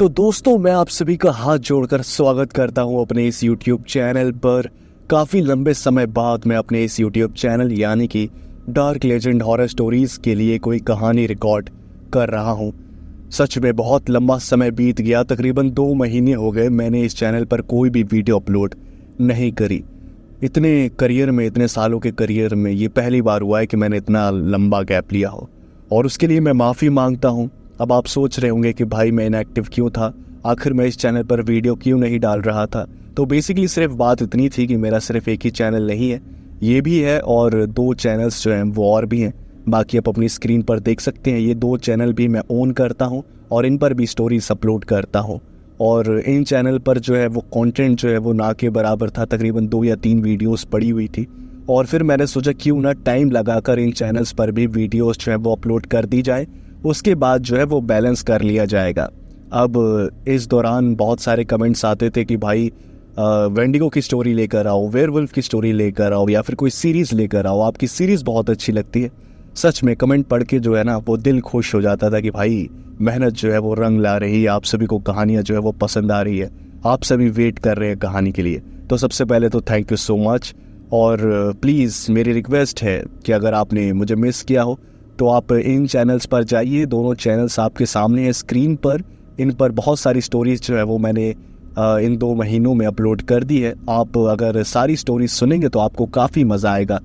तो दोस्तों, मैं आप सभी का हाथ जोड़कर स्वागत करता हूं अपने इस YouTube चैनल पर। काफ़ी लंबे समय बाद मैं अपने इस YouTube चैनल यानी कि डार्क लेजेंड हॉरर स्टोरीज़ के लिए कोई कहानी रिकॉर्ड कर रहा हूं। सच में बहुत लंबा समय बीत गया, तकरीबन 2 महीने हो गए मैंने इस चैनल पर कोई भी वीडियो अपलोड नहीं करी। इतने करियर में, इतने सालों के करियर में ये पहली बार हुआ है कि मैंने इतना लंबा गैप लिया हो, और उसके लिए मैं माफ़ी मांगता हूँ। अब आप सोच रहे होंगे कि भाई मैं इनएक्टिव क्यों था, आखिर मैं इस चैनल पर वीडियो क्यों नहीं डाल रहा था। तो बेसिकली सिर्फ बात इतनी थी कि मेरा सिर्फ एक ही चैनल नहीं है, ये भी है और 2 चैनल्स जो हैं वो और भी हैं। बाकी आप अपनी स्क्रीन पर देख सकते हैं, ये 2 चैनल भी मैं ओन करता हूँ और इन पर भी स्टोरीज अपलोड करता हूँ। और इन चैनल पर जो है वो कंटेंट जो है वो ना के बराबर था, तकरीबन 2 या 3 वीडियोस पड़ी हुई थी। और फिर मैंने सोचा क्यों ना टाइम लगाकर इन चैनल्स पर भी वीडियोस जो है वो अपलोड कर दी जाए, उसके बाद जो है वो बैलेंस कर लिया जाएगा। अब इस दौरान बहुत सारे कमेंट्स आते थे कि भाई वेंडिगो की स्टोरी लेकर आओ, वेयरवुल्फ की स्टोरी लेकर आओ, या फिर कोई सीरीज़ लेकर आओ, आपकी सीरीज़ बहुत अच्छी लगती है। सच में कमेंट पढ़ के जो है ना वो दिल खुश हो जाता था कि भाई मेहनत जो है वो रंग ला रही है, आप सभी को कहानियाँ जो है वो पसंद आ रही है, आप सभी वेट कर रहे हैं कहानी के लिए। तो सबसे पहले तो थैंक यू सो मच। और प्लीज़ मेरी रिक्वेस्ट है कि अगर आपने मुझे मिस किया हो तो आप इन चैनल्स पर जाइए। दोनों चैनल्स आपके सामने हैं स्क्रीन पर। इन पर बहुत सारी स्टोरीज जो है वो मैंने इन 2 महीनों में अपलोड कर दी है। आप अगर सारी स्टोरीज सुनेंगे तो आपको काफ़ी मज़ा आएगा।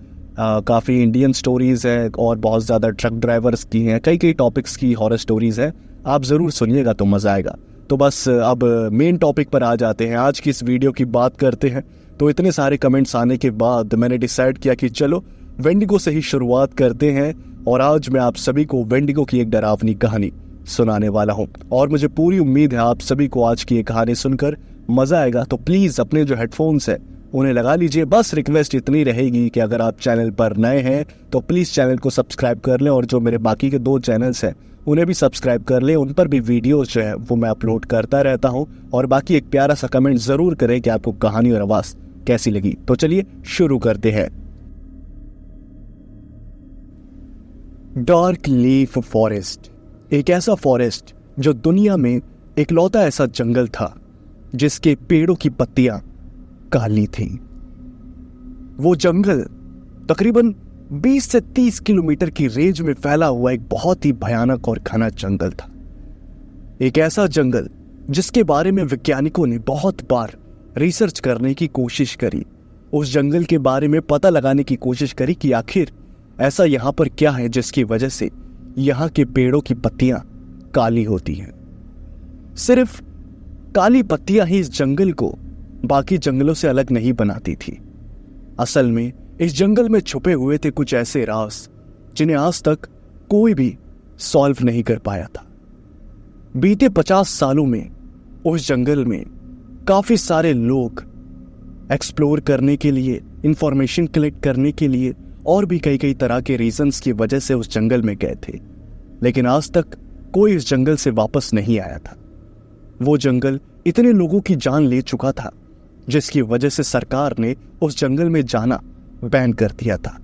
काफ़ी इंडियन स्टोरीज़ हैं और बहुत ज़्यादा ट्रक ड्राइवर्स की हैं, कई टॉपिक्स की हॉरर स्टोरीज़ हैं। आप ज़रूर सुनिएगा तो मज़ा आएगा। तो बस अब मेन टॉपिक पर आ जाते हैं, आज की इस वीडियो की बात करते हैं। तो इतने सारे कमेंट्स आने के बाद मैंने डिसाइड किया कि चलो वेंडिगो से ही शुरुआत करते हैं। और आज मैं आप सभी को वेंडिगो की एक डरावनी कहानी सुनाने वाला हूं, और मुझे पूरी उम्मीद है आप सभी को आज की ये कहानी सुनकर मजा आएगा। तो प्लीज अपने जो हेडफोन्स है उन्हें लगा लीजिए। बस रिक्वेस्ट इतनी रहेगी कि अगर आप चैनल पर नए हैं तो प्लीज चैनल को सब्सक्राइब कर लें, और जो मेरे बाकी के 2 चैनल्स हैं उन्हें भी सब्सक्राइब कर लें। उन पर भी वीडियोस जो है वो मैं अपलोड करता रहता हूँ। और बाकी एक प्यारा सा कमेंट जरूर करें कि आपको कहानी और आवाज कैसी लगी। तो चलिए शुरू करते हैं। डार्क लीफ फॉरेस्ट एक ऐसा फॉरेस्ट जो दुनिया में इकलौता ऐसा जंगल था जिसके पेड़ों की पत्तियां काली थीं। वो जंगल तकरीबन 20 से 30 किलोमीटर की रेंज में फैला हुआ एक बहुत ही भयानक और घना जंगल था। एक ऐसा जंगल जिसके बारे में वैज्ञानिकों ने बहुत बार रिसर्च करने की कोशिश करी, उस जंगल के बारे में पता लगाने की कोशिश करी कि आखिर ऐसा यहां पर क्या है जिसकी वजह से यहां के पेड़ों की पत्तियां काली होती हैं। सिर्फ काली पत्तियां ही इस जंगल को बाकी जंगलों से अलग नहीं बनाती थी। असल में इस जंगल में छुपे हुए थे कुछ ऐसे राज जिन्हें आज तक कोई भी सॉल्व नहीं कर पाया था। बीते 50 सालों में उस जंगल में काफी सारे लोग एक्सप्लोर करने के लिए, इंफॉर्मेशन कलेक्ट करने के लिए और भी कई तरह के रीजंस की वजह से उस जंगल में गए थे, लेकिन आज तक कोई इस जंगल से वापस नहीं आया था। वो जंगल इतने लोगों की जान ले चुका था जिसकी वजह से सरकार ने उस जंगल में जाना बैन कर दिया था।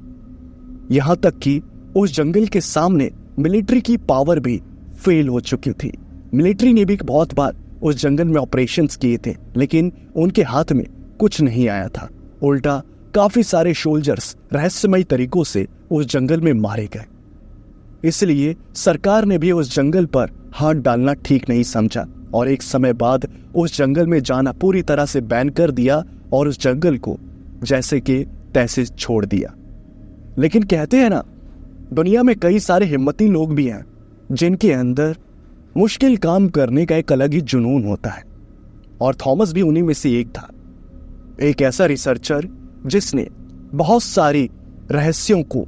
यहां तक कि उस जंगल के सामने मिलिट्री की पावर भी फेल हो चुकी थी। मिलिट्री ने भी बहुत बार उस जंगल में ऑपरेशंस किए थे, लेकिन उनके हाथ में कुछ नहीं आया था। उल्टा काफी सारे सोल्जर्स रहस्यमय तरीकों से उस जंगल में मारे गए। इसलिए सरकार ने भी उस जंगल पर हाथ डालना ठीक नहीं समझा और एक समय बाद उस जंगल में जाना पूरी तरह से बैन कर दिया और उस जंगल को जैसे कि तैसे छोड़ दिया। लेकिन कहते हैं ना, दुनिया में कई सारे हिम्मती लोग भी हैं जिनके अंदर मुश्किल काम करने का एक अलग ही जुनून होता है, और थॉमस भी उन्हीं में से एक था। एक ऐसा रिसर्चर जिसने बहुत सारी रहस्यों को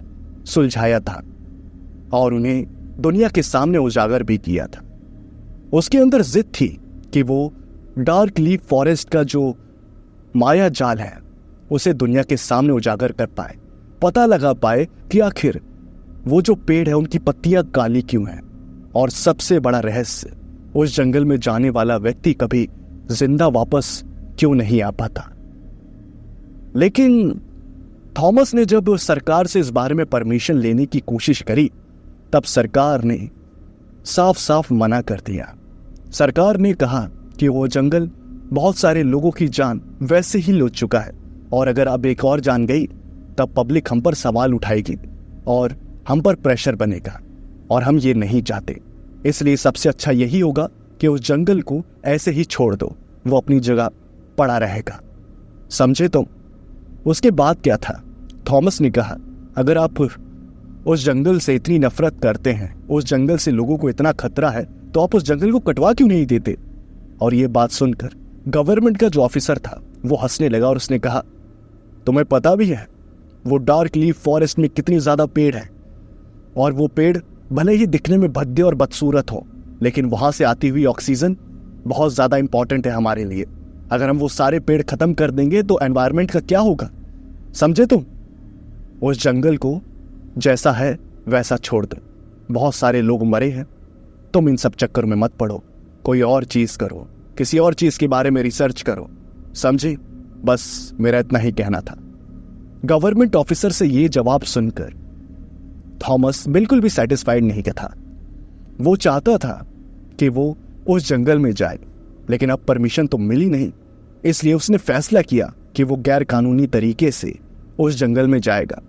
सुलझाया था और उन्हें दुनिया के सामने उजागर भी किया था। उसके अंदर जिद थी कि वो डार्क लीफ फॉरेस्ट का जो माया जाल है उसे दुनिया के सामने उजागर कर पाए, पता लगा पाए कि आखिर वो जो पेड़ है उनकी पत्तियां काली क्यों हैं, और सबसे बड़ा रहस्य, उस जंगल में जाने वाला व्यक्ति कभी जिंदा वापस क्यों नहीं आ पाता। लेकिन थॉमस ने जब सरकार से इस बारे में परमिशन लेने की कोशिश करी, तब सरकार ने साफ साफ मना कर दिया। सरकार ने कहा कि वो जंगल बहुत सारे लोगों की जान वैसे ही लूट चुका है और अगर अब एक और जान गई तब पब्लिक हम पर सवाल उठाएगी और हम पर प्रेशर बनेगा और हम ये नहीं चाहते। इसलिए सबसे अच्छा यही होगा कि उस जंगल को ऐसे ही छोड़ दो, वो अपनी जगह पड़ा रहेगा। समझे तुम? उसके बाद क्या था? थॉमस ने कहा, अगर आप उस जंगल से इतनी नफरत करते हैं, उस जंगल से लोगों को इतना खतरा है, तो आप उस जंगल को कटवा क्यों नहीं देते? और ये बात सुनकर गवर्नमेंट का जो ऑफिसर था वो हंसने लगा और उसने कहा, तुम्हें पता भी है वो डार्क लीफ फॉरेस्ट में कितनी ज्यादा पेड़ है, और वो पेड़ भले ही दिखने में भद्दे और बदसूरत हो, लेकिन वहां से आती हुई ऑक्सीजन बहुत ज्यादा इंपॉर्टेंट है हमारे लिए। अगर हम वो सारे पेड़ खत्म कर देंगे तो एनवायरनमेंट का क्या होगा? समझे तुम? उस जंगल को जैसा है वैसा छोड़ दो। बहुत सारे लोग मरे हैं, तुम इन सब चक्करों में मत पड़ो, कोई और चीज करो, किसी और चीज के बारे में रिसर्च करो। समझे? बस मेरा इतना ही कहना था। गवर्नमेंट ऑफिसर से ये जवाब सुनकर थॉमस बिल्कुल भी सेटिस्फाइड नहीं था। वो चाहता था कि वो उस जंगल में जाए, लेकिन अब परमिशन तो मिली नहीं। इसलिए उसने फैसला किया कि वो गैर कानूनी तरीके से उस जंगल में जाएगा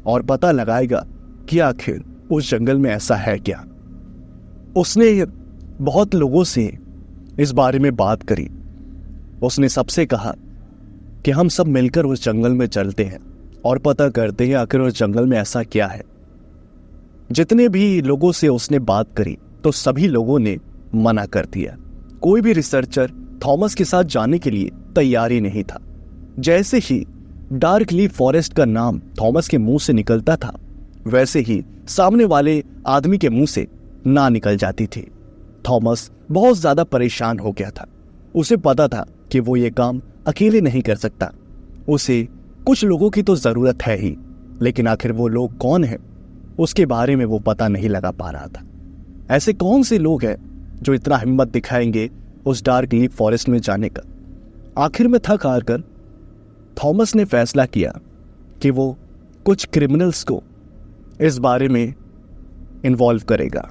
और पता लगाएगा कि आखिर उस जंगल में ऐसा है क्या। उसने बहुत लोगों से इस बारे में बात करी। उसने सबसे कहा कि हम सब मिलकर उस जंगल में चलते हैं और पता करते हैं आखिर उस जंगल में ऐसा क्या है। जितने भी लोगों से उसने बात करी तो सभी लोगों ने मना कर दिया। कोई भी रिसर्चर थॉमस के साथ जाने के लिए तैयार ही नहीं था। जैसे ही डार्क लीफ फॉरेस्ट का नाम थॉमस के मुंह से निकलता था, वैसे ही सामने वाले आदमी के मुंह से ना निकल जाती थी। थॉमस बहुत ज्यादा परेशान हो गया था। उसे पता था कि वो ये काम अकेले नहीं कर सकता। उसे कुछ लोगों की तो जरूरत है ही, लेकिन आखिर वो लोग कौन हैं उसके बारे में वो पता नहीं लगा पा रहा था। ऐसे कौन से लोग हैं जो इतना हिम्मत दिखाएंगे उस डार्क लीफ फॉरेस्ट में जाने का? आखिर में थक हार कर थॉमस ने फैसला किया कि वो कुछ क्रिमिनल्स को इस बारे में इन्वॉल्व करेगा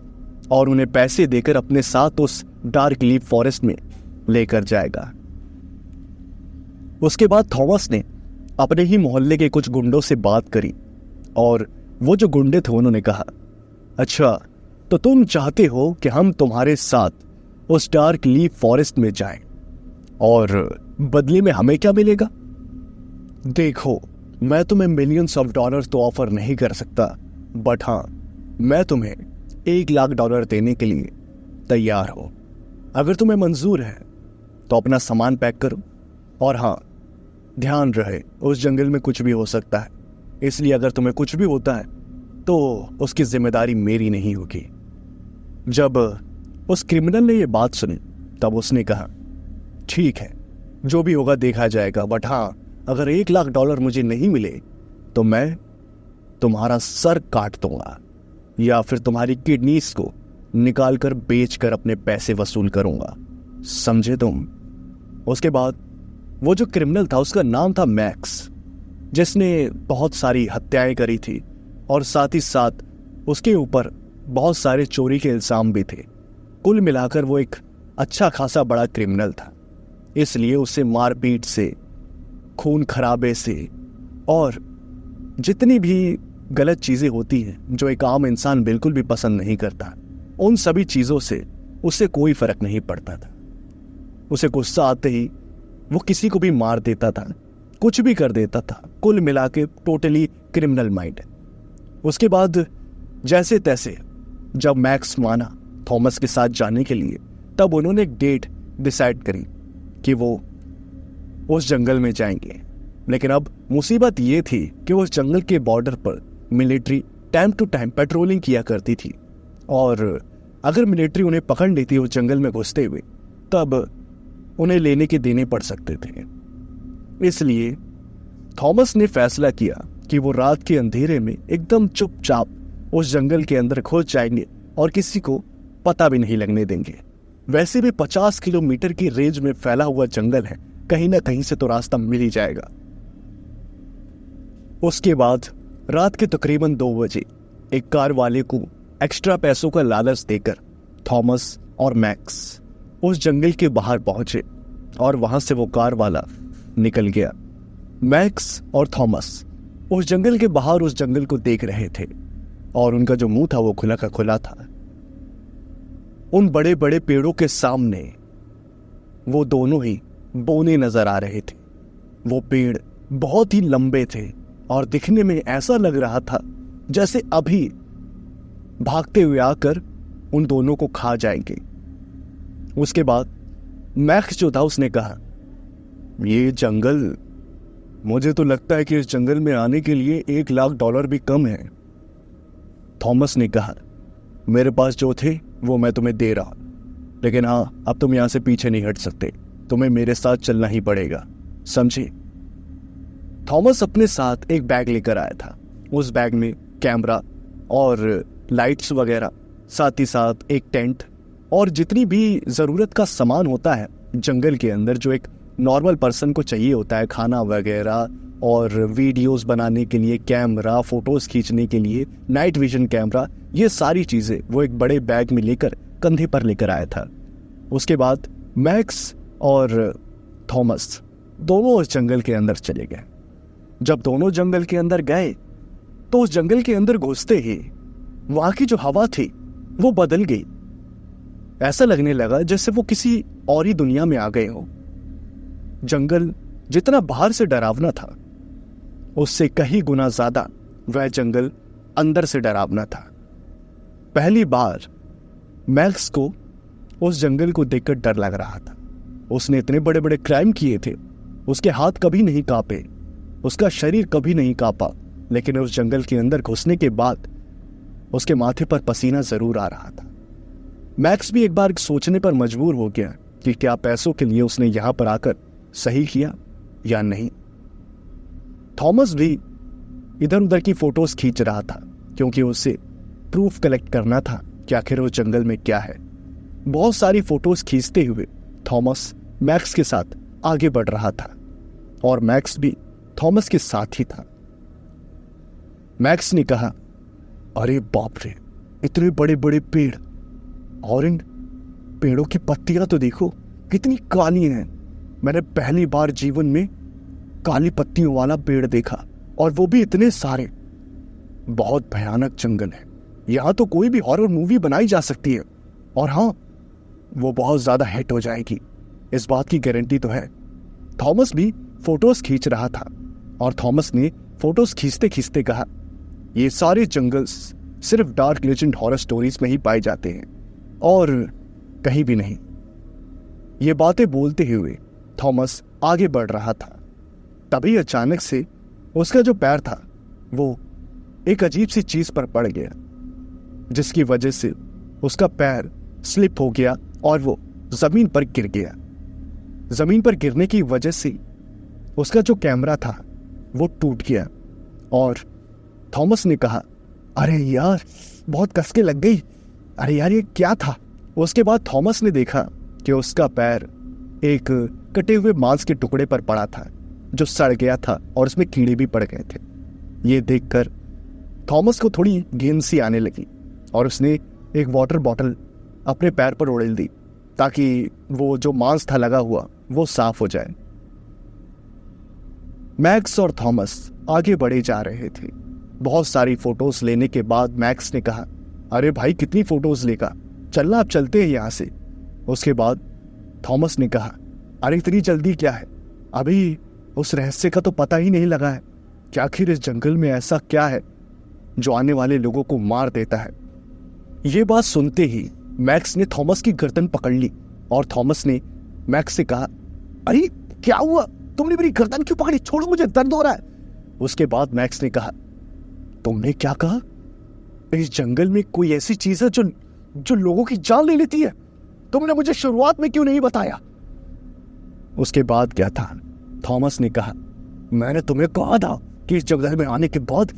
और उन्हें पैसे देकर अपने साथ उस डार्क लीफ फॉरेस्ट में लेकर जाएगा। उसके बाद थॉमस ने अपने ही मोहल्ले के कुछ गुंडों से बात करी और वो जो गुंडे थे उन्होंने कहा, अच्छा तो तुम चाहते हो कि हम तुम्हारे साथ उस डार्क लीफ फॉरेस्ट में जाएं और बदले में हमें क्या मिलेगा? देखो, मैं तुम्हें मिलियंस ऑफ डॉलर्स तो ऑफर नहीं कर सकता, बट हाँ, मैं तुम्हें $1,00,000 देने के लिए तैयार हूं। अगर तुम्हें मंजूर है तो अपना सामान पैक करो। और हाँ, ध्यान रहे उस जंगल में कुछ भी हो सकता है, इसलिए अगर तुम्हें कुछ भी होता है तो उसकी जिम्मेदारी मेरी नहीं होगी। जब उस क्रिमिनल ने यह बात सुनी तब उसने कहा, ठीक है, जो भी होगा देखा जाएगा, बट हाँ, अगर $1,00,000 मुझे नहीं मिले तो मैं तुम्हारा सर काट दूंगा या फिर तुम्हारी किडनीज को निकाल कर बेच कर अपने पैसे वसूल करूंगा। समझे तुम? उसके बाद वो जो क्रिमिनल था उसका नाम था मैक्स, जिसने बहुत सारी हत्याएं करी थी और साथ ही साथ उसके ऊपर बहुत सारे चोरी के इल्जाम भी थे। कुल मिलाकर वो एक अच्छा खासा बड़ा क्रिमिनल था। इसलिए उसे मारपीट से, खून खराबे से और जितनी भी गलत चीजें होती हैं जो एक आम इंसान बिल्कुल भी पसंद नहीं करता, उन सभी चीजों से उसे कोई फर्क नहीं पड़ता था। उसे गुस्सा आते ही वो किसी को भी मार देता था, कुछ भी कर देता था। कुल मिला के टोटली क्रिमिनल माइंड। उसके बाद जैसे तैसे जब मैक्स माना थॉमस के साथ जाने के लिए, तब उन्होंने एक डेट डिसाइड करी कि वो उस जंगल में जाएंगे। लेकिन अब मुसीबत ये थी कि उस जंगल के बॉर्डर पर military time to time patrolling किया करती थी और अगर मिलिट्री उन्हें पकड़ लेती उस जंगल में घुसते हुए, तब उन्हें लेने के देने पड़ सकते थे। इसलिए थॉमस ने फैसला किया कि वो रात के अंधेरे में एकदम चुपचाप उस जंगल के अंदर घुस जाएंगे और किसी को पता भी नहीं लगने देंगे। वैसे भी 50 किलोमीटर की रेंज में फैला हुआ जंगल है, कहीं ना कहीं से तो रास्ता मिल ही जाएगा। उसके बाद रात के तकरीबन 2 बजे एक कार वाले को एक्स्ट्रा पैसों का लालच देकर थॉमस और मैक्स उस जंगल के बाहर पहुंचे और वहां से वो कार वाला निकल गया। मैक्स और थॉमस उस जंगल के बाहर उस जंगल को देख रहे थे और उनका जो मुंह था वो खुला का खुला था। उन बड़े बड़े पेड़ों के सामने वो दोनों ही बोने नजर आ रहे थे। वो पेड़ बहुत ही लंबे थे और दिखने में ऐसा लग रहा था जैसे अभी भागते हुए आकर उन दोनों को खा जाएंगे। उसके बाद मैक्स जो था उसने कहा, ये जंगल, मुझे तो लगता है कि इस जंगल में आने के लिए $1,00,000 भी कम है। थॉमस ने कहा, मेरे पास जो थे वो मैं तुम्हें दे रहा, लेकिन हाँ, अब तुम यहां से पीछे नहीं हट सकते, तुम्हें मेरे साथ चलना ही पड़ेगा, समझे? थॉमस अपने साथ एक बैग लेकर आया था। उस बैग में कैमरा और लाइट्स वगैरह, साथ ही साथ एक टेंट और जितनी भी ज़रूरत का सामान होता है जंगल के अंदर जो एक नॉर्मल पर्सन को चाहिए होता है, खाना वगैरह और वीडियोस बनाने के लिए कैमरा, फोटोज खींचने के लिए नाइट विजन कैमरा, ये सारी चीज़ें वो एक बड़े बैग में लेकर कंधे पर लेकर आया था। उसके बाद मैक्स और थॉमस दोनों उस जंगल के अंदर चले गए। जब दोनों जंगल के अंदर गए तो उस जंगल के अंदर घुसते ही वहां की जो हवा थी वो बदल गई। ऐसा लगने लगा जैसे वो किसी और ही दुनिया में आ गए हो। जंगल जितना बाहर से डरावना था उससे कहीं गुना ज्यादा वह जंगल अंदर से डरावना था। पहली बार मैक्स को उस जंगल को देखकर डर लग रहा था। उसने इतने बड़े बड़े क्राइम किए थे, उसके हाथ कभी नहीं कांपे, उसका शरीर कभी नहीं कांपा, लेकिन उस जंगल के अंदर घुसने के बाद उसके माथे पर पसीना जरूर आ रहा था। मैक्स भी एक बार सोचने पर मजबूर हो गया कि क्या पैसों के लिए उसने यहां पर आकर सही किया या नहीं। थॉमस भी इधर उधर की फोटोज खींच रहा था क्योंकि उसे प्रूफ कलेक्ट करना था कि आखिर उस जंगल में क्या है। बहुत सारी फोटोज खींचते हुए थॉमस मैक्स के साथ आगे बढ़ रहा था और मैक्स भी थॉमस के साथ ही था। मैक्स ने कहा, अरे बाप रे, इतने बड़े बड़े पेड़, और इन पेड़ों की पत्तियां तो देखो कितनी काली हैं। मैंने पहली बार जीवन में काली पत्तियों वाला पेड़ देखा, और वो भी इतने सारे। बहुत भयानक जंगल है। यहां तो कोई भी हॉरर मूवी बनाई जा सकती है, और हाँ, वो बहुत ज्यादा हिट हो जाएगी, इस बात की गारंटी तो है। थॉमस भी फोटोज खींच रहा था और थॉमस ने फोटोज खींचते खींचते कहा, ये सारे जंगल्स सिर्फ डार्क लेजेंड हॉरर स्टोरीज में ही पाए जाते हैं और कहीं भी नहीं। ये बातें बोलते हुए थॉमस आगे बढ़ रहा था। तभी अचानक से उसका जो पैर था वो एक अजीब सी चीज पर पड़ गया, जिसकी वजह से उसका पैर स्लिप हो गया और वो जमीन पर गिर गया। जमीन पर गिरने की वजह से उसका जो कैमरा था वो टूट गया और थॉमस ने कहा, अरे यार, बहुत कसके लग गई, अरे यार ये क्या था। उसके बाद थॉमस ने देखा कि उसका पैर एक कटे हुए मांस के टुकड़े पर पड़ा था जो सड़ गया था और उसमें कीड़े भी पड़ गए थे। ये देखकर थॉमस को थोड़ी घिन सी आने लगी और उसने एक वाटर बॉटल अपने पैर पर उड़ेल दी ताकि वो जो मांस था लगा हुआ वो साफ हो जाए। मैक्स और थॉमस आगे बढ़े जा रहे थे। बहुत सारी फोटोज लेने के बाद मैक्स ने कहा, अरे भाई कितनी फोटोज लेगा, चलना अब चलते हैं यहां से। उसके बाद थॉमस ने कहा, अरे इतनी जल्दी क्या है, अभी उस रहस्य का तो पता ही नहीं लगा है कि आखिर इस जंगल में ऐसा क्या है जो आने वाले लोगों को मार देता है। ये बात सुनते ही मैक्स ने थॉमस की गर्दन पकड़ ली और थॉमस ने मैक्स से कहा, अरे क्या हुआ, तुमने मेरी गर्दन क्यों पकड़ी, छोड़ो मुझे, दर्द हो रहा है। उसके बाद मैक्स ने कहा, तुमने क्या कहा, इस जंगल में कोई ऐसी चीज है जो लोगों की जान ले लेती है, तुमने मुझे शुरुआत में क्यों नहीं बताया। उसके बाद क्या था, थॉमस ने कहा, मैंने तुम्हें कहा था कि इस जंगल में आने के बाद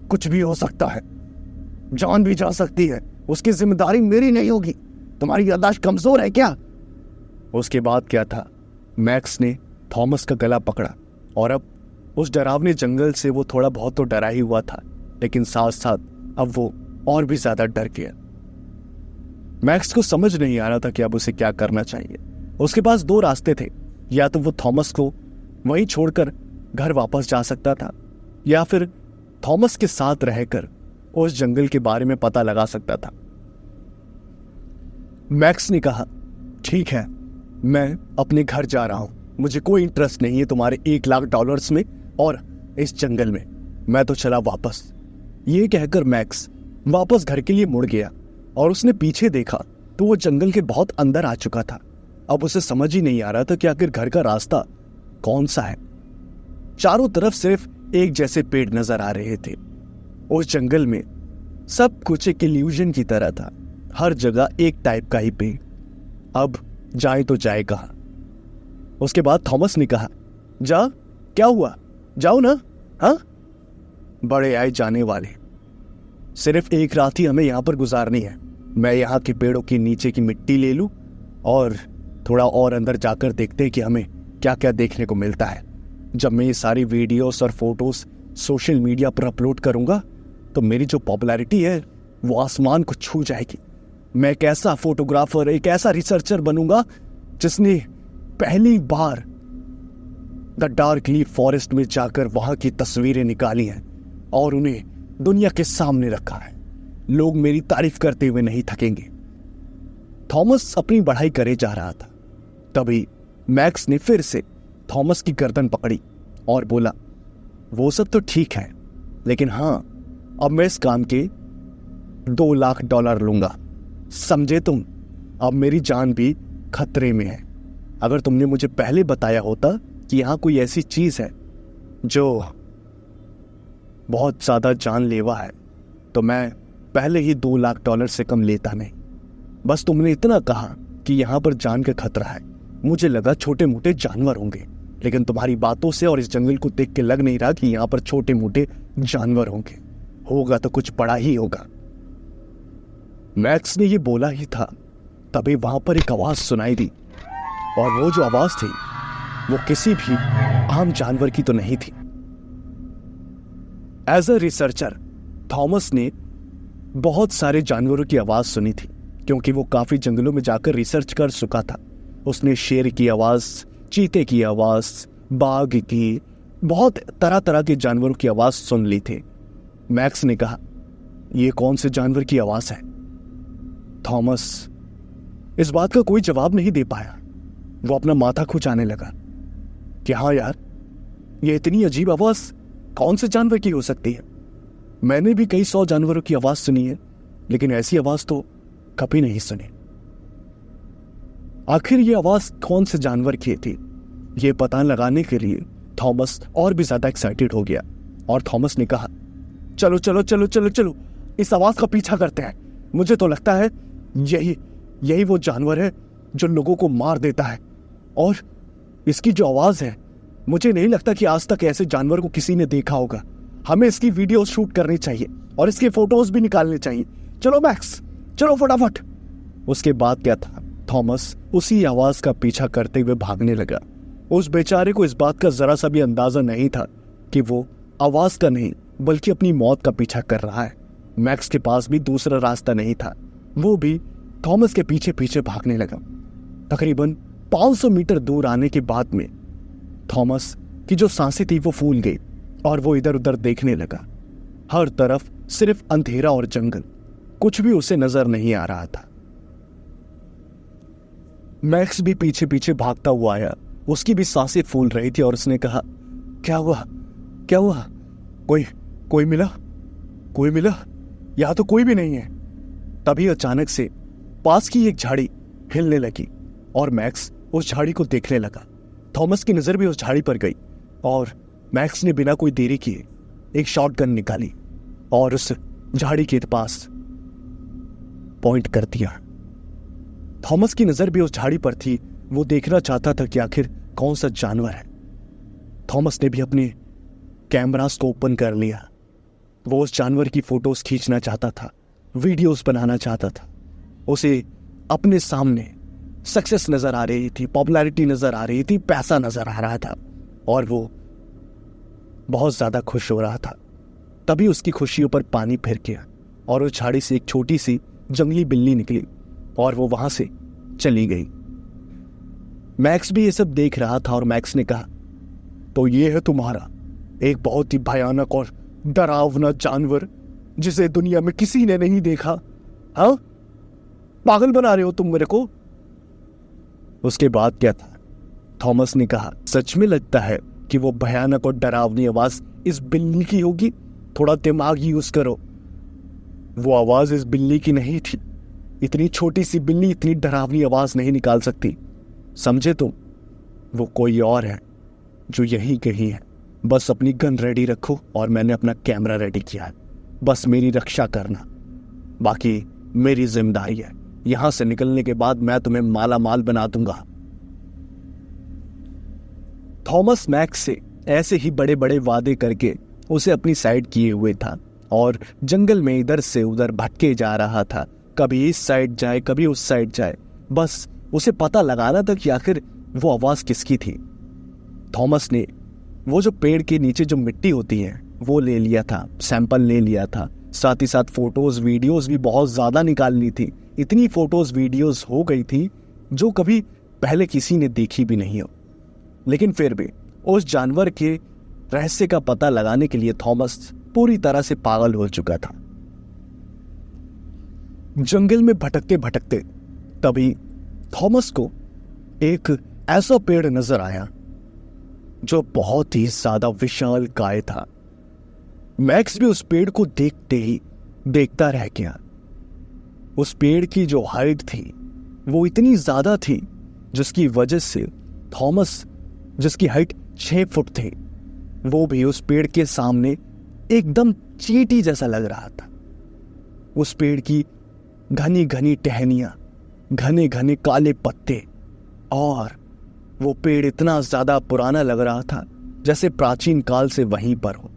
कुछ भी हो सकता है, जान भी जा सकती है, उसकी जिम्मेदारी मेरी नहीं होगी, तुम्हारी याददाश्त कमजोर है क्या। उसके बाद क्या था, मैक्स ने थॉमस का गला पकड़ा और अब उस डरावने जंगल से वो थोड़ा बहुत तो डरा ही हुआ था, लेकिन साथ साथ अब वो और भी ज्यादा डर गया। मैक्स को समझ नहीं आ रहा था कि अब उसे क्या करना चाहिए। उसके पास दो रास्ते थे, या तो वो थॉमस को वहीं छोड़कर घर वापस जा सकता था, या फिर थॉमस के साथ रहकर उस जंगल के बारे में पता लगा सकता था। मैक्स ने कहा, ठीक है, मैं अपने घर जा रहा हूं, मुझे कोई इंटरेस्ट नहीं है तुम्हारे $1,00,000 में और इस जंगल में, मैं तो चला वापस। ये कहकर मैक्स वापस घर के लिए मुड़ गया और उसने पीछे देखा तो वो जंगल के बहुत अंदर आ चुका था। अब उसे समझ ही नहीं आ रहा था कि आखिर घर का रास्ता कौन सा है। चारों तरफ सिर्फ एक जैसे पेड़ नजर आ रहे थे। उस जंगल में सब कुछ एक इल्यूजन की तरह था, हर जगह एक टाइप का ही पेड़। अब जाए तो जाए कहां? उसके बाद थॉमस ने कहा, जा, क्या हुआ, जाओ ना। हाँ, बड़े आए जाने वाले, सिर्फ एक रात ही हमें यहां पर गुजारनी है। मैं यहां के पेड़ों के नीचे की मिट्टी ले लूं और थोड़ा और अंदर जाकर देखते हैं कि हमें क्या क्या देखने को मिलता है। जब मैं ये सारी वीडियोस और फोटोज सोशल मीडिया पर अपलोड करूंगा तो मेरी जो पॉपुलैरिटी है वो आसमान को छू जाएगी। मैं एक ऐसा फोटोग्राफर, एक ऐसा रिसर्चर बनूंगा जिसने पहली बार द डार्क लीफ फॉरेस्ट में जाकर वहां की तस्वीरें निकाली हैं और उन्हें दुनिया के सामने रखा है। लोग मेरी तारीफ करते हुए नहीं थकेंगे। थॉमस अपनी बढ़ाई करे जा रहा था, तभी मैक्स ने फिर से थॉमस की गर्दन पकड़ी और बोला, वो सब तो ठीक है, लेकिन हां, अब मैं इस काम के $2,00,000 लूंगा, समझे तुम? अब मेरी जान भी खतरे में है। अगर तुमने मुझे पहले बताया होता कि यहां कोई ऐसी चीज है जो बहुत ज्यादा जानलेवा है तो मैं पहले ही $2,00,000 से कम लेता नहीं। बस तुमने इतना कहा कि यहां पर जान का खतरा है, मुझे लगा छोटे मोटे जानवर होंगे, लेकिन तुम्हारी बातों से और इस जंगल को देख के लग नहीं रहा कि यहां पर छोटे मोटे जानवर होंगे। होगा तो कुछ बड़ा ही होगा। मैक्स ने ये बोला ही था, तभी वहां पर एक आवाज सुनाई दी, और वो जो आवाज थी वो किसी भी आम जानवर की तो नहीं थी। एज अ रिसर्चर थॉमस ने बहुत सारे जानवरों की आवाज सुनी थी, क्योंकि वो काफी जंगलों में जाकर रिसर्च कर चुका था। उसने शेर की आवाज, चीते की आवाज, बाघ की, बहुत तरह तरह के जानवरों की आवाज सुन ली थी। मैक्स ने कहा, यह कौन से जानवर की आवाज है? थॉमस इस बात का कोई जवाब नहीं दे पाया। वो अपना माथा खुजाने लगा कि हाँ यार, ये इतनी अजीब आवाज कौन से जानवर की हो सकती है? मैंने भी कई 100 जानवरों की आवाज सुनी है, लेकिन ऐसी आवाज तो कभी नहीं सुनी। आखिर ये आवाज कौन से जानवर की थी, ये पता लगाने के लिए थॉमस और भी ज्यादा एक्साइटेड हो गया, और थॉमस ने कहा, चलो चलो चलो चलो चलो, इस आवाज का पीछा करते हैं। मुझे तो लगता है यही वो जानवर है जो लोगों को मार देता है, और इसकी जो आवाज है, मुझे नहीं लगता कि आज तक ऐसे जानवर को किसी ने देखा होगा। हमें इसकी वीडियो शूट करनी चाहिए और इसके फोटोज भी निकालने चाहिए। चलो मैक्स, चलो फटाफट। उसके बाद क्या था, थॉमस उसी आवाज का पीछा करते हुए भागने लगा। उस बेचारे को इस बात का जरा सा भी अंदाजा नहीं था कि वो आवाज का नहीं बल्कि अपनी मौत का पीछा कर रहा है। मैक्स के पास भी दूसरा रास्ता नहीं था, वो भी थॉमस के पीछे पीछे भागने लगा। तकरीबन 500 मीटर दूर आने के बाद में थॉमस की जो सांसें थी वो फूल गई और वो इधर उधर देखने लगा। हर तरफ सिर्फ अंधेरा और जंगल, कुछ भी उसे नजर नहीं आ रहा था। मैक्स भी पीछे पीछे भागता हुआ आया, उसकी भी सांसें फूल रही थी और उसने कहा, क्या हुआ, क्या हुआ? कोई मिला? यहां तो कोई भी नहीं है। तभी अचानक से पास की एक झाड़ी हिलने लगी और मैक्स उस झाड़ी को देखने लगा। थॉमस की नजर भी उस झाड़ी पर गई और मैक्स ने बिना कोई देरी किए एक शॉटगन निकाली और उस झाड़ी के पास पॉइंट कर दिया। थॉमस की नजर भी उस झाड़ी पर थी, वो देखना चाहता था कि आखिर कौन सा जानवर है। थॉमस ने भी अपने कैमरास को ओपन कर लिया। वो उस जानवर की फोटोज खींचना चाहता था, वीडियोस बनाना चाहता था। उसे अपने सामने सक्सेस नजर आ रही थी, पॉपुलैरिटी नजर आ रही थी, पैसा नजर आ रहा था और वो बहुत ज्यादा खुश हो रहा था। तभी उसकी खुशियों पर पानी फिर गया और उस झाड़ी से एक छोटी सी जंगली बिल्ली निकली और वो वहां से चली गई। मैक्स भी ये सब देख रहा था और मैक्स ने कहा, तो ये है तुम्हारा एक बहुत ही भयानक और डरावना जानवर जिसे दुनिया में किसी ने नहीं देखा? हाँ, पागल बना रहे हो तुम मेरे को। उसके बाद क्या था? थॉमस ने कहा, सच में लगता है कि वो भयानक और डरावनी आवाज इस बिल्ली की होगी। थोड़ा दिमाग यूज करो। वो आवाज इस बिल्ली की नहीं थी। इतनी छोटी सी बिल्ली इतनी डरावनी आवाज नहीं निकाल सकती, समझे तुम? वो कोई और है जो यहीं कहीं है। बस अपनी गन रेडी रखो और मैंने अपना कैमरा रेडी किया है। बस मेरी रक्षा करना, बाकी मेरी जिम्मेदारी है। यहां से निकलने के बाद मैं तुम्हें माला माल बना दूंगा। थॉमस मैक्स से ऐसे ही बड़े बड़े वादे करके उसे अपनी साइड किए हुए था और जंगल में इधर से उधर भटके जा रहा था। कभी इस साइड जाए, कभी उस साइड जाए। बस उसे पता लगाना था कि आखिर वो आवाज किसकी थी। थॉमस ने वो जो पेड़ के नीचे जो मिट्टी होती है वो ले लिया था, सैंपल ले लिया था। साथ ही साथ फोटोज वीडियोस भी बहुत ज्यादा निकालनी थी। इतनी फोटोज वीडियोस हो गई थी जो कभी पहले किसी ने देखी भी नहीं हो। लेकिन फिर भी उस जानवर के रहस्य का पता लगाने के लिए थॉमस पूरी तरह से पागल हो चुका था। जंगल में भटकते भटकते तभी थॉमस को एक ऐसा पेड़ नजर आया जो बहुत ही ज्यादा विशाल काय था। मैक्स भी उस पेड़ को देखते ही देखता रह गया। उस पेड़ की जो हाइट थी वो इतनी ज्यादा थी जिसकी वजह से थॉमस, जिसकी हाइट 6 फुट थी, वो भी उस पेड़ के सामने एकदम चींटी जैसा लग रहा था। उस पेड़ की घनी घनी टहनियां, घने घने काले पत्ते, और वो पेड़ इतना ज्यादा पुराना लग रहा था जैसे प्राचीन काल से वहीं पर हो।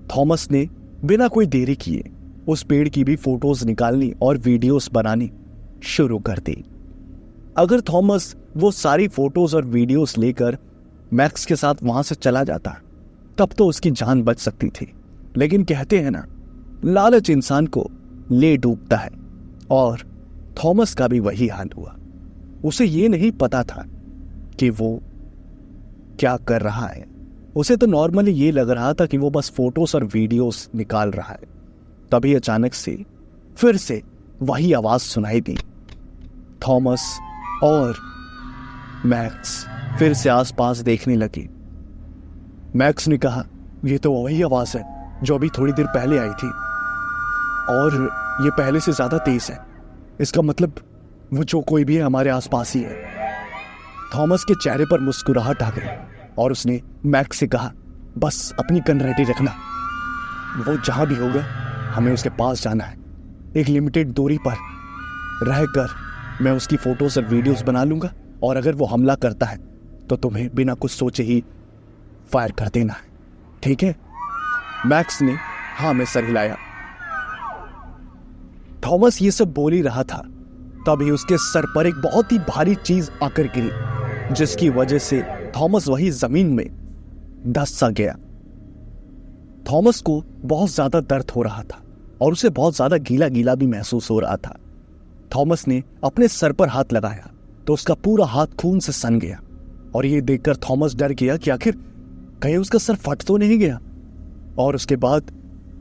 थॉमस ने बिना कोई देरी किए उस पेड़ की भी फोटोज निकालनी और वीडियोस बनानी शुरू कर दी। अगर थॉमस वो सारी फोटोज और वीडियोस लेकर मैक्स के साथ वहां से चला जाता तब तो उसकी जान बच सकती थी। लेकिन कहते हैं ना, लालच इंसान को ले डूबता है, और थॉमस का भी वही हाल हुआ। उसे ये नहीं पता था कि वो क्या कर रहा है। उसे तो नॉर्मली ये लग रहा था कि वो बस फोटोज और वीडियोस निकाल रहा है। तभी अचानक से फिर से वही आवाज सुनाई दी। थॉमस और मैक्स फिर से आसपास देखने लगे। मैक्स ने कहा, ये तो वही आवाज है जो अभी थोड़ी देर पहले आई थी, और ये पहले से ज्यादा तेज है। इसका मतलब वो जो कोई भी है हमारे आसपास ही है। थॉमस के चेहरे पर मुस्कुराहट आ गई और उसने मैक्स से कहा, बस अपनी गन रेडी रखना। वो जहां भी होगा हमें उसके पास जाना है। एक लिमिटेड दूरी पर रहकर मैं उसकी फोटोज और वीडियोस बना लूंगा, और अगर वो हमला करता है तो तुम्हें बिना कुछ सोचे ही फायर कर देना है, ठीक है? मैक्स ने हाँ में सर हिलाया। थॉमस ये सब बोल ही रहा था तभी उसके सर पर एक बहुत ही भारी चीज आकर गिरी, जिसकी वजह से थॉमस वही जमीन में धंस सा गया। थॉमस को बहुत ज्यादा दर्द हो रहा था और उसे बहुत ज्यादा गीला गीला भी महसूस हो रहा था। थॉमस ने अपने सर पर हाथ लगाया तो उसका पूरा हाथ खून से सन गया, और ये देखकर थॉमस डर गया कि आखिर कहीं उसका सर फट तो नहीं गया। और उसके बाद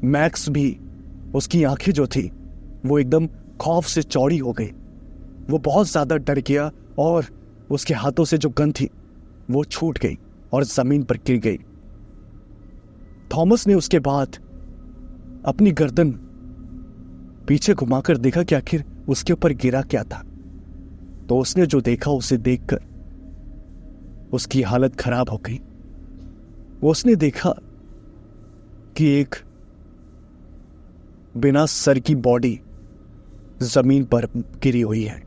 मैक्स भी, उसकी आंखें जो थी वो एकदम खौफ से चौड़ी हो गई। वो बहुत ज्यादा डर गया और उसके हाथों से जो गन थी वो छूट गई और जमीन पर गिर गई। थॉमस ने उसके बाद अपनी गर्दन पीछे घुमाकर देखा कि आखिर उसके ऊपर गिरा क्या था। तो उसने जो देखा उसे देखकर उसकी हालत खराब हो गई। उसने देखा कि एक बिना सर की बॉडी जमीन पर गिरी हुई है,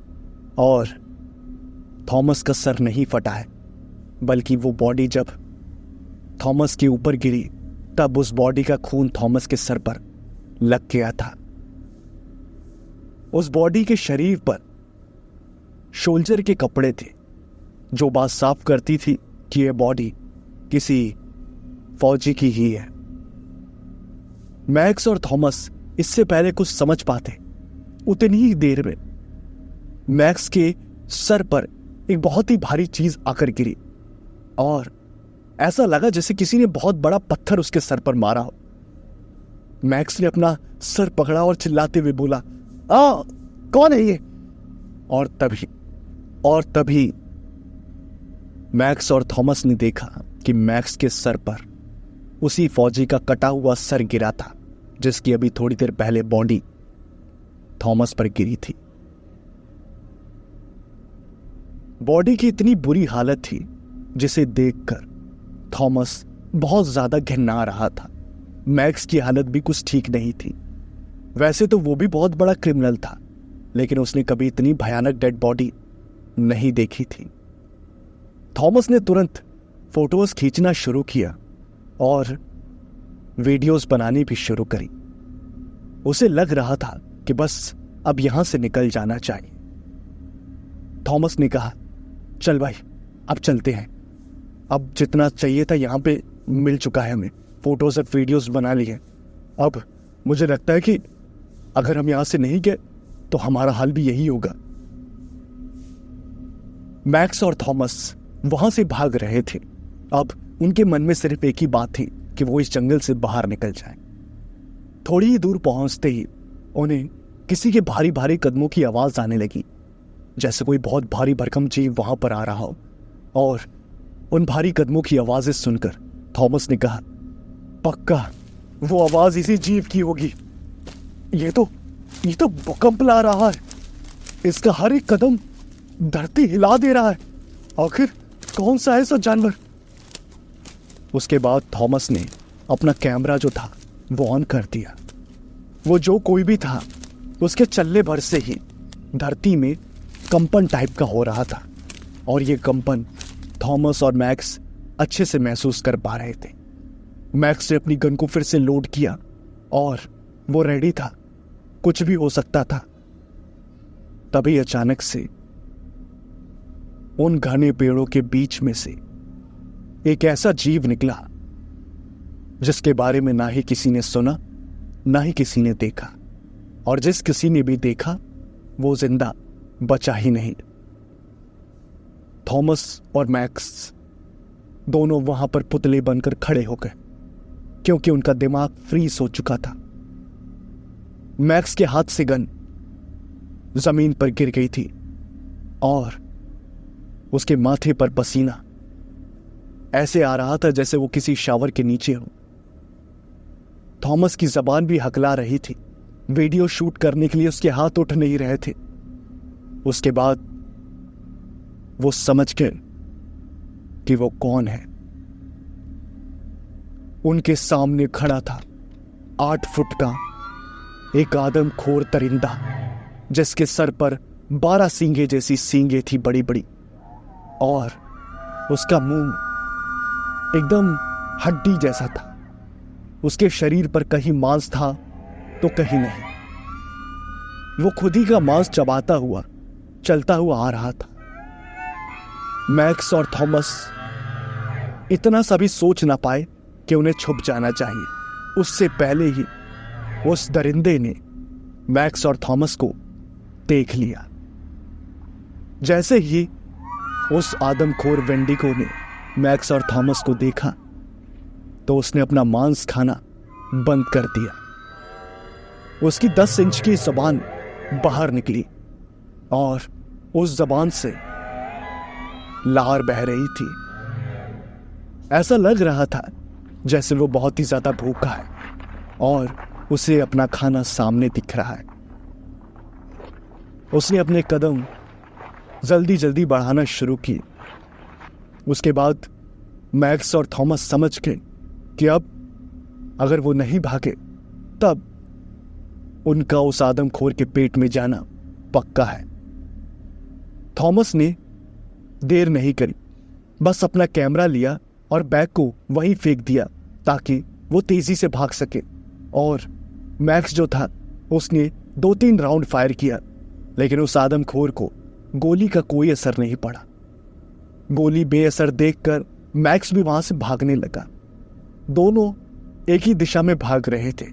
और थॉमस का सर नहीं फटा है, बल्कि वो बॉडी जब थॉमस के ऊपर गिरी तब उस बॉडी का खून थॉमस के सर पर लग गया था। उस बॉडी के शरीर पर शोल्जर के कपड़े थे, जो बात साफ करती थी कि यह बॉडी किसी फौजी की ही है। मैक्स और थॉमस इससे पहले कुछ समझ पाते, उतनी ही देर में मैक्स के सर पर एक बहुत ही भारी चीज आकर गिरी और ऐसा लगा जैसे किसी ने बहुत बड़ा पत्थर उसके सर पर मारा हो। मैक्स ने अपना सर पकड़ा और चिल्लाते हुए बोला, कौन है ये? और तभी मैक्स और थॉमस ने देखा कि मैक्स के सर पर उसी फौजी का कटा हुआ सर गिरा था जिसकी अभी थोड़ी देर पहले बॉडी थॉमस पर गिरी थी। बॉडी की इतनी बुरी हालत थी जिसे देखकर थॉमस बहुत ज्यादा घिना रहा था। मैक्स की हालत भी कुछ ठीक नहीं थी। वैसे तो वो भी बहुत बड़ा क्रिमिनल था, लेकिन उसने कभी इतनी भयानक डेड बॉडी नहीं देखी थी। थॉमस ने तुरंत फोटोज खींचना शुरू किया और वीडियोस बनानी भी शुरू करी। उसे लग रहा था कि बस अब यहां से निकल जाना चाहिए। थॉमस ने कहा, चल भाई अब चलते हैं, अब जितना चाहिए था यहां पे मिल चुका है, हमें फोटोज और वीडियोस बना ली है। अब मुझे लगता है कि अगर हम यहां से नहीं गए तो हमारा हाल भी यही होगा। मैक्स और थॉमस वहां से भाग रहे थे। अब उनके मन में सिर्फ एक ही बात थी कि वो इस जंगल से बाहर निकल जाएं। थोड़ी ही दूर पहुंचते ही उन्हें किसी के भारी भारी कदमों की आवाज आने लगी, जैसे कोई बहुत भारी भरकम जीव वहां पर आ रहा हो। और उन भारी कदमों की आवाजें सुनकर थॉमस ने कहा, पक्का वो आवाज इसी जीव की होगी। ये तो भूकंप ला रहा है। इसका हर एक कदम धरती हिला दे रहा है। आखिर कौन सा ऐसा जानवर? उसके बाद थॉमस ने अपना कैमरा जो था वो ऑन कर दिया। वो जो कोई भी था उसके चलने भर से ही धरती में कंपन टाइप का हो रहा था और ये कंपन थॉमस और मैक्स अच्छे से महसूस कर पा रहे थे। मैक्स ने अपनी गन को फिर से लोड किया और वो रेडी था, कुछ भी हो सकता था। तभी अचानक से उन घने पेड़ों के बीच में से एक ऐसा जीव निकला जिसके बारे में ना ही किसी ने सुना ना ही किसी ने देखा, और जिस किसी ने भी देखा वो जिंदा बचा ही नहीं। थॉमस और मैक्स दोनों वहां पर पुतले बनकर खड़े हो गए क्योंकि उनका दिमाग फ्रीज हो चुका था। मैक्स के हाथ से गन जमीन पर गिर गई थी और उसके माथे पर पसीना ऐसे आ रहा था जैसे वो किसी शावर के नीचे हो। थॉमस की जबान भी हकला रही थी। वीडियो शूट करने के लिए उसके हाथ उठ नहीं रहे थे। उसके बाद वो समझ गए कि वो कौन है। उनके सामने खड़ा था 8 फुट का एक आदमखोर दरिंदा जिसके सर पर 12 सींगे जैसी सींगे थी बड़ी बड़ी, और उसका मुंह एकदम हड्डी जैसा था। उसके शरीर पर कहीं मांस था तो कहीं नहीं। वो खुद ही का मांस चबाता हुआ चलता हुआ आ रहा था। मैक्स और थॉमस इतना सा भी सोच ना पाए कि उन्हें छुप जाना चाहिए। उससे पहले ही उस दरिंदे ने मैक्स और थॉमस को देख लिया। जैसे ही उस आदमखोर वेंडिगो ने मैक्स और थॉमस को देखा तो उसने अपना मांस खाना बंद कर दिया। उसकी 10 इंच की जबान बाहर निकली और उस जबान से लार बह रही थी। ऐसा लग रहा था जैसे वो बहुत ही ज्यादा भूखा है और उसे अपना खाना सामने दिख रहा है। उसने अपने कदम जल्दी जल्दी बढ़ाना शुरू किए। उसके बाद मैक्स और थॉमस समझ गए कि अब अगर वो नहीं भागे तब उनका उस आदमखोर के पेट में जाना पक्का है। थॉमस ने देर नहीं करी, बस अपना कैमरा लिया और बैग को वहीं फेंक दिया ताकि वो तेजी से भाग सके। और मैक्स जो था उसने 2-3 राउंड फायर किया, लेकिन उस आदमखोर को गोली का कोई असर नहीं पड़ा। गोली बेअसर देखकर मैक्स भी वहां से भागने लगा। दोनों एक ही दिशा में भाग रहे थे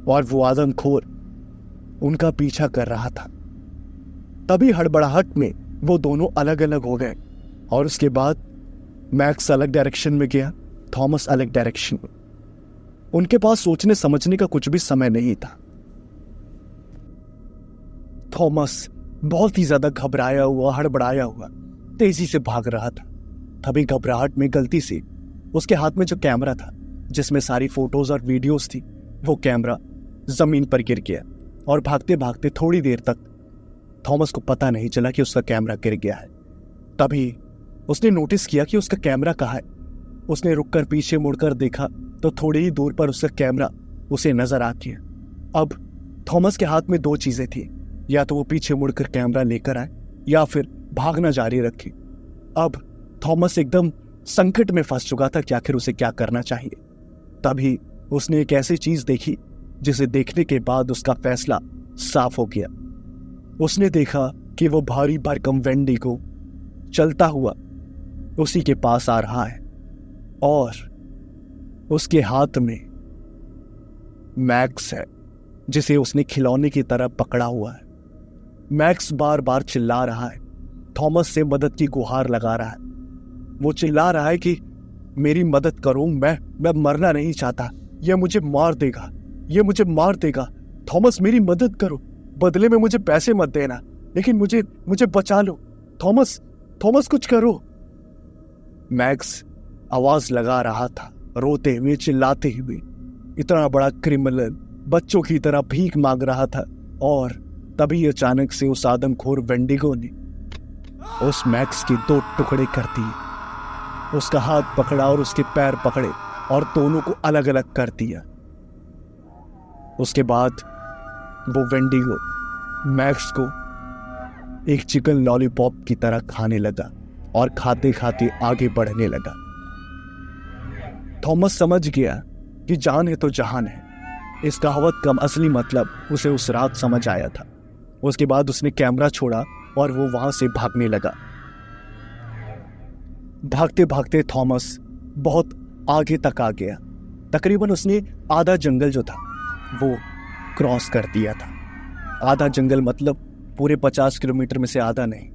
और वो आदमखोर उनका पीछा कर रहा था। तभी हड़बड़ाहट में वो दोनों अलग अलग हो गए और उसके बाद मैक्स अलग डायरेक्शन में गया, थॉमस अलग डायरेक्शन में। उनके पास सोचने समझने का कुछ भी समय नहीं था। थॉमस बहुत ही ज्यादा घबराया हुआ, हड़बड़ाया हुआ तेजी से भाग रहा था। तभी घबराहट में गलती से उसके हाथ में जो कैमरा था जिसमें सारी फोटोज और वीडियोस थी, वो कैमरा जमीन पर गिर गया और भागते भागते थोड़ी देर तक थॉमस को पता नहीं चला कि उसका कैमरा गिर गया है। तभी उसने नोटिस किया कि उसका कैमरा कहाँ है। उसने रुककर पीछे मुड़कर देखा तो थोड़ी ही दूर पर उसका कैमरा उसे नजर आ गया। अब थॉमस के हाथ में दो चीजें थी, या तो वो पीछे मुड़कर कैमरा लेकर आए या फिर भागना जारी रखे। अब थॉमस एकदम संकट में फंस चुका था कि आखिर उसे क्या करना चाहिए। तभी उसने एक ऐसी चीज देखी जिसे देखने के बाद उसका फैसला साफ हो गया। उसने देखा कि वो भारी भरकम वेंडिगो चलता हुआ उसी के पास आ रहा है और उसके हाथ में मैक्स है जिसे उसने खिलौने की तरह पकड़ा हुआ है। मैक्स बार बार चिल्ला रहा है, थॉमस से मदद की गुहार लगा रहा है। वो चिल्ला रहा है कि मेरी मदद करो, मैं मरना नहीं चाहता, ये मुझे मार देगा, ये मुझे मार देगा। थॉमस मेरी मदद करो, बदले में मुझे पैसे मत देना, लेकिन मुझे बचा लो। थॉमस कुछ करो। मैक्स आवाज लगा रहा था, रोते हुए, चिल्लाते हुए। इतना बड़ा क्रिमिनल बच्चों की तरह भीख मांग रहा था और तभी अचानक से उस आदमखोर वेंडिगो ने उस मैक्स के दो टुकड़े कर दिए। उसका हाथ पकड़ा और उसके पैर पकड़े और दोनों को अलग अलग कर दिया। उसके बाद वो वेंडिगो मैक्स को एक चिकन लॉलीपॉप की तरह खाने लगा और खाते खाते आगे बढ़ने लगा। थॉमस समझ गया कि जान है तो जहान है। इस कहावत का असली मतलब उसे उस रात समझ आया था। उसके बाद उसने कैमरा छोड़ा और वो वहां से भागने लगा। भागते भागते थॉमस बहुत आगे तक आ गया। तकरीबन उसने आधा जंगल जो था वो क्रॉस कर दिया था। आधा जंगल मतलब पूरे 50 किलोमीटर में से आधा नहीं।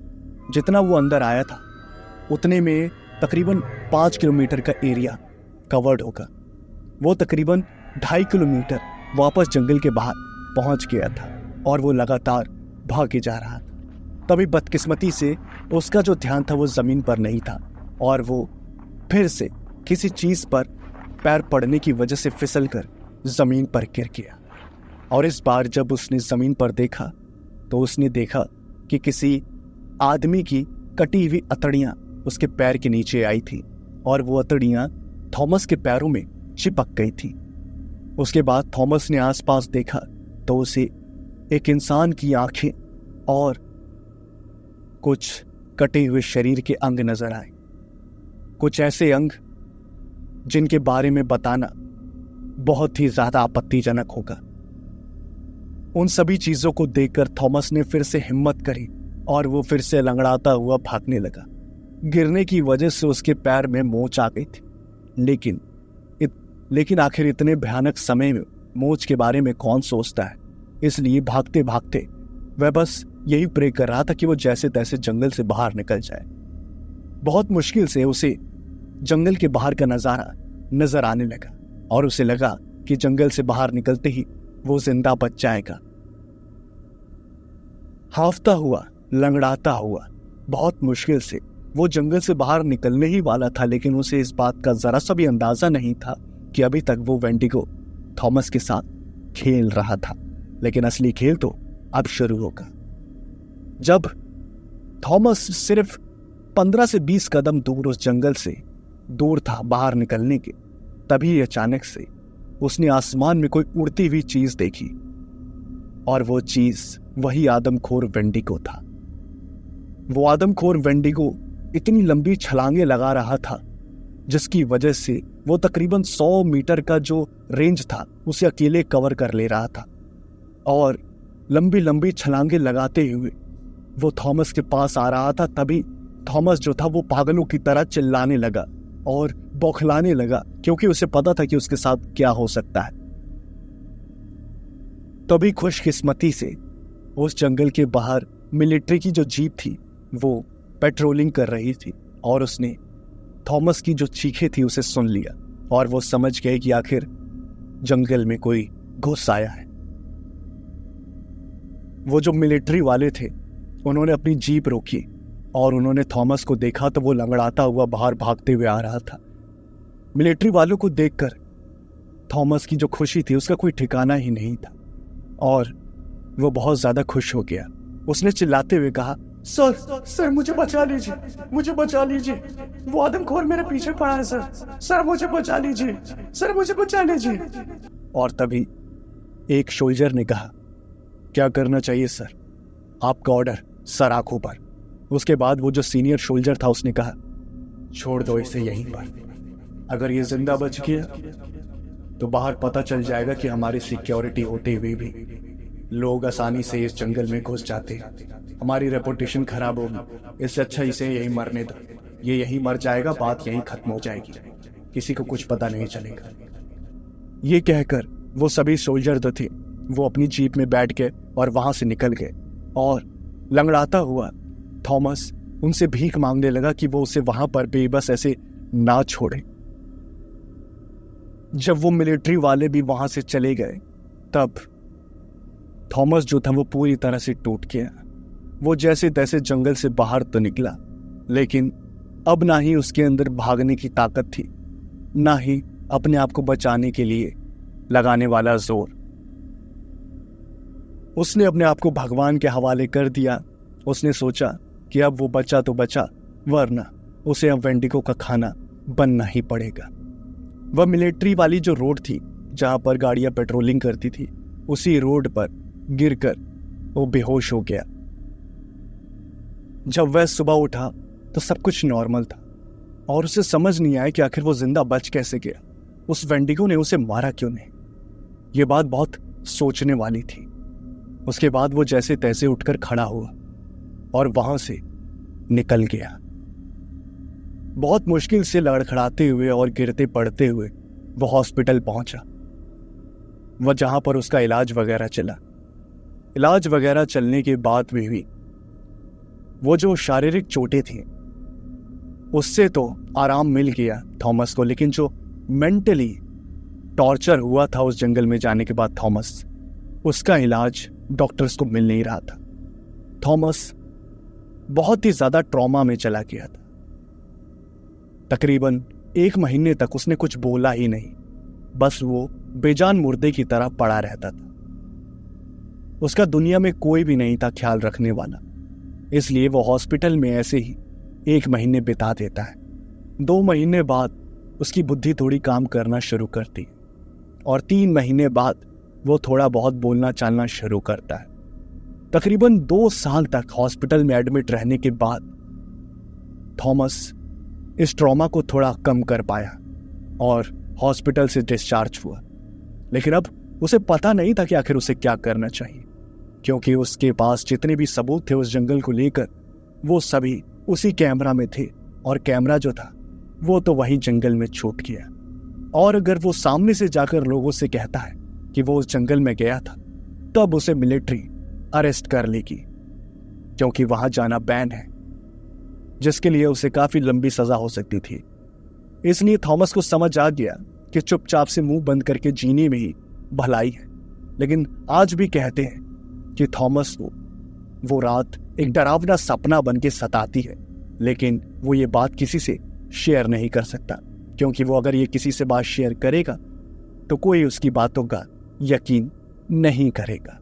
जितना वो अंदर आया था उतने में तकरीबन 5 किलोमीटर का एरिया कवर्ड होगा। वो तकरीबन 2.5 किलोमीटर वापस जंगल के बाहर पहुंच गया था और वो लगातार भागे जा रहा था। तभी बदकिस्मती से उसका जो ध्यान था वो जमीन पर नहीं था और वो फिर से किसी चीज पर पैर पड़ने की वजह से फिसलकर जमीन पर गिर गया। और इस बार जब उसने जमीन पर देखा तो उसने देखा कि किसी आदमी की कटी हुई अतड़ियां उसके पैर के नीचे आई थी और वो अतड़ियां थॉमस के पैरों में चिपक गई थी। उसके बाद थॉमस ने आसपास देखा तो उसे एक इंसान की आंखें और कुछ कटे हुए शरीर के अंग नजर आए। कुछ ऐसे अंग जिनके बारे में बताना बहुत ही ज्यादा आपत्तिजनक होगा। उन सभी चीजों को देखकर थॉमस ने फिर से हिम्मत करी और वो फिर से लंगड़ाता हुआ भागने लगा। गिरने की वजह से उसके पैर में मोच आ गई थी, लेकिन आखिर इतने भयानक समय में मोच के बारे में कौन सोचता है। इसलिए भागते भागते वह बस यही प्रे कर रहा था कि वो जैसे तैसे जंगल से बाहर निकल जाए। बहुत मुश्किल से उसे जंगल के बाहर का नजारा नजर आने लगा और उसे लगा कि जंगल से बाहर निकलते ही वो जिंदा बच जाएगा। हाफता हुआ, लंगड़ाता हुआ बहुत मुश्किल से वो जंगल से बाहर निकलने ही वाला था, लेकिन उसे इस बात का जरा सा भी अंदाजा नहीं था कि अभी तक वो वेंडिगो थॉमस के साथ खेल रहा था। लेकिन असली खेल तो अब शुरू होगा। जब थॉमस सिर्फ 15 से 20 कदम दूर उस जंगल से दूर था बाहर निकलने के, तभी अचानक से उसने आसमान में कोई उड़ती हुई चीज देखी और वो चीज वही आदमखोर वेंडिगो था। वो आदमखोर वेंडिगो इतनी लंबी छलांगे लगा रहा था जिसकी वजह से वो तकरीबन 100 मीटर का जो रेंज था उसे अकेले कवर कर ले रहा था। और लंबी लंबी छलांगे लगाते हुए वो थॉमस के पास आ रहा था। तभी थॉमस जो था वो पागलों की तरह चिल्लाने लगा और बौखलाने लगा, क्योंकि उसे पता था कि उसके साथ क्या हो सकता है। तभी खुशकिस्मती से उस जंगल के बाहर मिलिट्री की जो जीप थी वो पेट्रोलिंग कर रही थी और उसने थॉमस की जो चीखें थी उसे सुन लिया और वो समझ गए कि आखिर जंगल में कोई घुस आया है। वो जो मिलिट्री वाले थे उन्होंने अपनी जीप रोकी और उन्होंने थॉमस को देखा तो वो लंगड़ाता हुआ बाहर भागते हुए आ रहा था। मिलिट्री वालों को देखकर थॉमस की जो खुशी थी उसका कोई ठिकाना ही नहीं था और वो बहुत ज्यादा खुश हो गया। उसने चिल्लाते हुए कहा, सर मुझे बचा लीजिए, मुझे बचा लीजिए, वो आदमखोर मेरे पीछे पड़ा है सर मुझे बचा लीजिए, सर मुझे बचा लीजिए। और तभी एक सोल्जर ने कहा, क्या करना चाहिए सर? आपका ऑर्डर सर, आंखों पर। उसके बाद वो जो सीनियर सोल्जर था उसने कहा, छोड़ दो इसे यहीं पर, अगर ये जिंदा बच गया तो बाहर पता चल जाएगा कि हमारी सिक्योरिटी होते हुए भी लोग आसानी से इस जंगल में घुस जाते हैं, हमारी रेपुटेशन खराब होगी, इससे अच्छा इसे यहीं मरने दो, ये यहीं मर जाएगा, बात यहीं खत्म हो जाएगी, किसी को कुछ पता नहीं चलेगा। ये कहकर वो सभी सोल्जर जो थे वो अपनी जीप में बैठ गए और वहां से निकल गए और लंगड़ाता हुआ थॉमस उनसे भीख मांगने लगा कि वो उसे वहां पर बेबस ऐसे ना छोड़े। जब वो मिलिट्री वाले भी वहां से चले गए तब थॉमस जो था वो पूरी तरह से टूट गया। वो जैसे तैसे जंगल से बाहर तो निकला, लेकिन अब ना ही उसके अंदर भागने की ताकत थी, ना ही अपने आप को बचाने के लिए लगाने वाला जोर। उसने अपने आप को भगवान के हवाले कर दिया। उसने सोचा कि अब वो बचा तो बचा, वरना उसे अब वेंडिगो का खाना बनना ही पड़ेगा। वह मिलिट्री वाली जो रोड थी जहां पर गाड़ियां पेट्रोलिंग करती थी, उसी रोड पर गिरकर वो बेहोश हो गया। जब वह सुबह उठा तो सब कुछ नॉर्मल था और उसे समझ नहीं आया कि आखिर वो जिंदा बच कैसे गया, उस वेंडिगो ने उसे मारा क्यों नहीं। ये बात बहुत सोचने वाली थी। उसके बाद वो जैसे तैसे उठकर खड़ा हुआ और वहां से निकल गया। बहुत मुश्किल से लड़खड़ाते हुए और गिरते पड़ते हुए वो हॉस्पिटल पहुंचा, वह जहां पर उसका इलाज वगैरह चला। इलाज वगैरह चलने के बाद भी वो जो शारीरिक चोटें थी उससे तो आराम मिल गया थॉमस को, लेकिन जो मेंटली टॉर्चर हुआ था उस जंगल में जाने के बाद थॉमस, उसका इलाज डॉक्टर्स को मिल नहीं रहा था। थॉमस बहुत ही ज्यादा ट्रॉमा में चला गया था। तकरीबन 1 महीने तक उसने कुछ बोला ही नहीं, बस वो बेजान मुर्दे की तरह पड़ा रहता था। उसका दुनिया में कोई भी नहीं था ख्याल रखने वाला, इसलिए वो हॉस्पिटल में ऐसे ही 1 महीने बिता देता है। 2 महीने बाद उसकी बुद्धि थोड़ी काम करना शुरू करती है और 3 महीने बाद वो थोड़ा बहुत बोलना चालना शुरू करता है। तकरीबन 2 साल तक हॉस्पिटल में एडमिट रहने के बाद थॉमस इस ट्रॉमा को थोड़ा कम कर पाया और हॉस्पिटल से डिस्चार्ज हुआ। लेकिन अब उसे पता नहीं था कि आखिर उसे क्या करना चाहिए, क्योंकि उसके पास जितने भी सबूत थे उस जंगल को लेकर वो सभी उसी कैमरा में थे और कैमरा जो था वो तो वही जंगल में छूट गया। और अगर वो सामने से जाकर लोगों से कहता है कि वो उस जंगल में गया था, तब उसे मिलिट्री अरेस्ट कर लेगी, क्योंकि वहां जाना बैन है, जिसके लिए उसे काफी लंबी सजा हो सकती थी। इसलिए थॉमस को समझ आ गया कि चुपचाप से मुंह बंद करके जीने में ही भलाई है। लेकिन आज भी कहते हैं कि थॉमस को वो रात एक डरावना सपना बन के सताती है, लेकिन वो ये बात किसी से शेयर नहीं कर सकता, क्योंकि वो अगर ये किसी से बात शेयर करेगा तो कोई उसकी बातों का यकीन नहीं करेगा।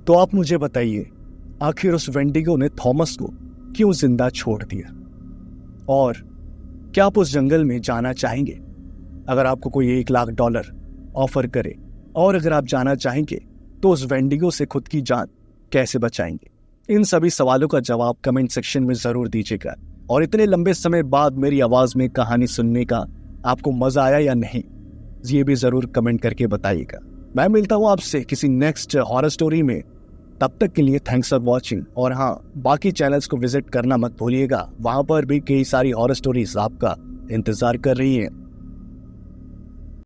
तो आप मुझे बताइए, आखिर उस वेंडिगो ने थॉमस को क्यों जिंदा छोड़ दिया, और क्या आप उस जंगल में जाना चाहेंगे? अगर आपको कोई $1,00,000 ऑफर करे और अगर आप जाना चाहेंगे तो उस वेंडिगो से खुद की जान कैसे बचाएंगे? इन सभी सवालों का जवाब कमेंट सेक्शन में जरूर दीजिएगा। और इतने लंबे समय बाद मेरी आवाज में कहानी सुनने का आपको मजा आया या नहीं, ये भी जरूर कमेंट करके बताइएगा। मैं मिलता हूं आपसे किसी नेक्स्ट हॉरर स्टोरी में। तब तक के लिए थैंक्स फॉर वॉचिंग। और हाँ, बाकी चैनल्स को विजिट करना मत भूलिएगा, वहां पर भी कई सारी हॉरर स्टोरीज आपका इंतजार कर रही हैं।